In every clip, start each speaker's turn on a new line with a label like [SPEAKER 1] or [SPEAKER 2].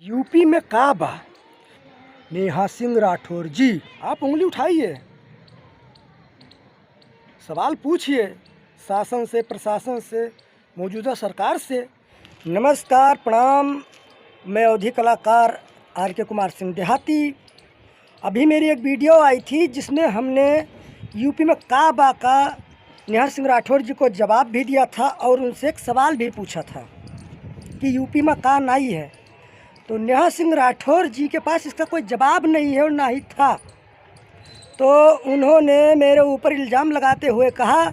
[SPEAKER 1] UP में का बा? नेहा सिंह राठौर जी, आप उंगली उठाइए, सवाल पूछिए शासन से, प्रशासन से, मौजूदा सरकार से। नमस्कार, प्रणाम। मैं अवधी कलाकार आर.के. कुमार सिंह देहाती। अभी मेरी एक वीडियो आई थी जिसमें हमने यूपी में का बा का नेहा सिंह राठौर जी को जवाब भी दिया था और उनसे एक सवाल भी पूछा था कि यूपी में का नहीं है। तो नेहा सिंह राठौर जी के पास इसका कोई जवाब नहीं है और ना ही था। तो उन्होंने मेरे ऊपर इल्ज़ाम लगाते हुए कहा,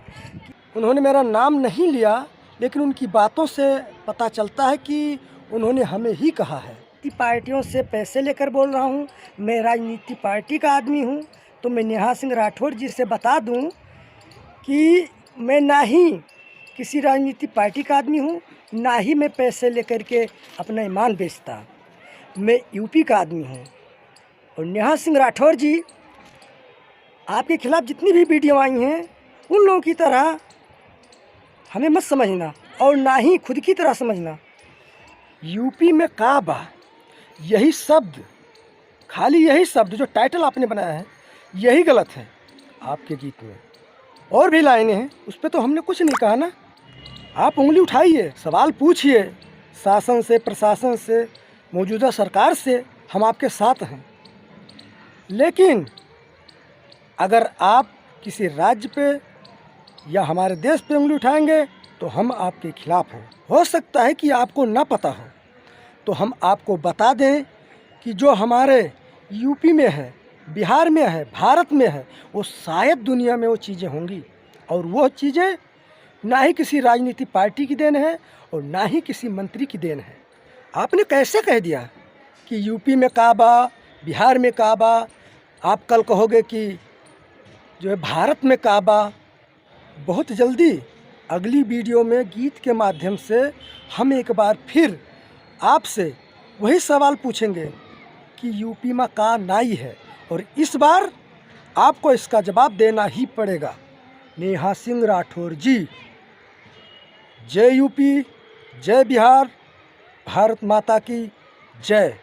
[SPEAKER 1] उन्होंने मेरा नाम नहीं लिया, लेकिन उनकी बातों से पता चलता है कि उन्होंने हमें ही कहा है कि पार्टियों से पैसे लेकर बोल रहा हूँ, मैं राजनीति पार्टी का आदमी हूँ। तो मैं नेहा सिंह राठौर जी से बता दूँ कि मैं ना ही किसी राजनीति पार्टी का आदमी हूँ, ना ही मैं पैसे लेकर के अपना ईमान बेचता। मैं यूपी का आदमी हूँ। और नेहा सिंह राठौर जी, आपके खिलाफ़ जितनी भी वीडियो आई हैं उन लोगों की तरह हमें मत समझना और ना ही खुद की तरह समझना। यूपी में का बा, यही शब्द, खाली यही शब्द जो टाइटल आपने बनाया है, यही गलत है आपके गीत में। और भी लाइनें हैं, उस पर तो हमने कुछ नहीं कहा ना। आप उंगली उठाइए, सवाल पूछिए शासन से, प्रशासन से, मौजूदा सरकार से। हम आपके साथ हैं। लेकिन अगर आप किसी राज्य पे या हमारे देश पे उंगली उठाएंगे तो हम आपके खिलाफ़ हैं। हो सकता है कि आपको ना पता हो, तो हम आपको बता दें कि जो हमारे यूपी में है, बिहार में है, भारत में है, वो शायद दुनिया में वो चीज़ें होंगी। और वो चीज़ें ना ही किसी राजनीति पार्टी की देन है और ना ही किसी मंत्री की देन है। आपने कैसे कह दिया कि यूपी में का बा, बिहार में का बा? आप कल कहोगे कि जो है भारत में का बा। बहुत जल्दी अगली वीडियो में गीत के माध्यम से हम एक बार फिर आपसे वही सवाल पूछेंगे कि यूपी में का नाई है, और इस बार आपको इसका जवाब देना ही पड़ेगा। नेहा सिंह राठौर जी, जय यूपी, जय बिहार, भारत माता की जय।